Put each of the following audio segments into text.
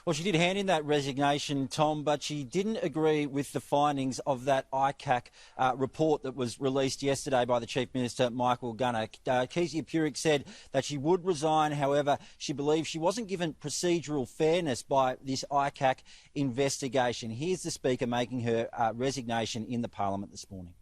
Well, she did hand in that resignation, Tom, but she didn't agree with the findings of that ICAC report that was released yesterday by the Chief Minister, Michael Gunner. Kezia Purick said that she would resign. However, she believes she wasn't given procedural fairness by this ICAC investigation. Here's the Speaker making her resignation in the Parliament this morning.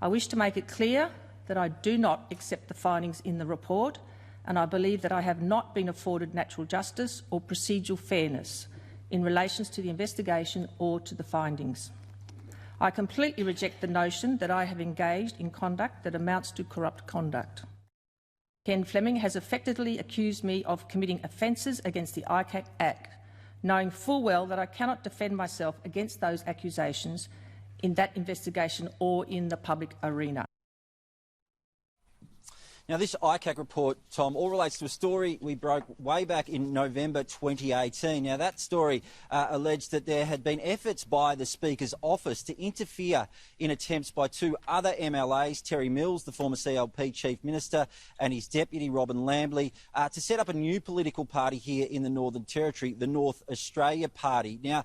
I wish to make it clear that I do not accept the findings in the report, and I believe that I have not been afforded natural justice or procedural fairness in relation to the investigation or to the findings. I completely reject the notion that I have engaged in conduct that amounts to corrupt conduct. Ken Fleming has effectively accused me of committing offences against the ICAC Act, knowing full well that I cannot defend myself against those accusations in that investigation or in the public arena. Now, this ICAC report, Tom, all relates to a story we broke way back in November 2018. Now, that story alleged that there had been efforts by the Speaker's office to interfere in attempts by two other MLAs, Terry Mills, the former CLP Chief Minister, and his deputy, Robin Lambley, to set up a new political party here in the Northern Territory, the North Australia Party. Now,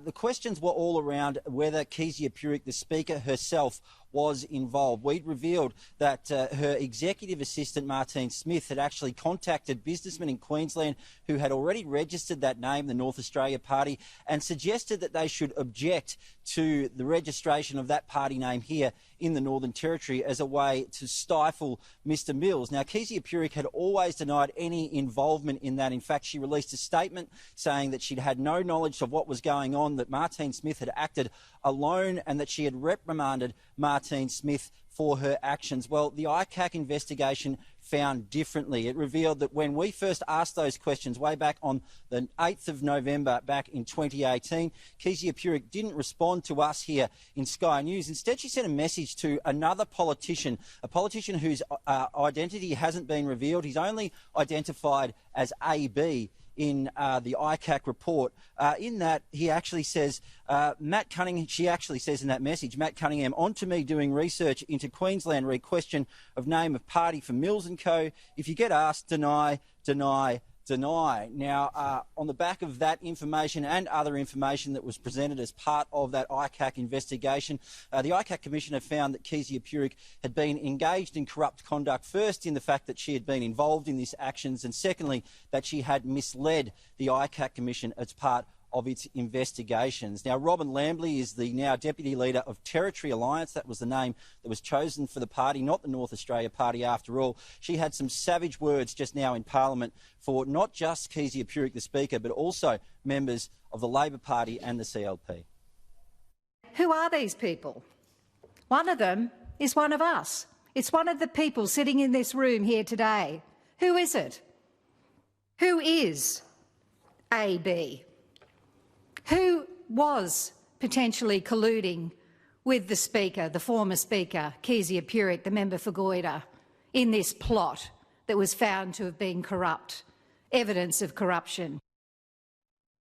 the questions were all around whether Kezia Purick, the Speaker herself, was involved. We'd revealed that her executive assistant, Martine Smith, had actually contacted businessmen in Queensland who had already registered that name, the North Australia Party, and suggested that they should object to the registration of that party name here in the Northern Territory as a way to stifle Mr Mills. Now, Kezia Purick had always denied any involvement in that. In fact, she released a statement saying that she'd had no knowledge of what was going on, that Martine Smith had acted alone and that she had reprimanded Martine Smith for her actions. Well, the ICAC investigation found differently. It revealed that when we first asked those questions way back on the 8th of November back in 2018, Kezia Purick didn't respond to us here in Sky News. Instead, she sent a message to another politician, a politician whose identity hasn't been revealed. He's only identified as AB in the ICAC report. In that, he actually says, Matt Cunningham, she actually says in that message, Matt Cunningham, on to me doing research into Queensland re-question of name of party for Mills & Co. If you get asked, deny, deny, deny. Now, on the back of that information and other information that was presented as part of that ICAC investigation, the ICAC Commission have found that Kezia Purick had been engaged in corrupt conduct, first in the fact that she had been involved in these actions, and secondly, that she had misled the ICAC Commission as part of its investigations. Now, Robin Lambley is the now Deputy Leader of Territory Alliance. That was the name that was chosen for the party, not the North Australia Party after all. She had some savage words just now in Parliament for not just Kezia Purick, the Speaker, but also members of the Labor Party and the CLP. Who are these people? One of them is one of us. It's one of the people sitting in this room here today. Who is it? Who is AB? Who was potentially colluding with the Speaker, the former Speaker, Kezia Purick, the member for Goyder, in this plot that was found to have been corrupt, evidence of corruption?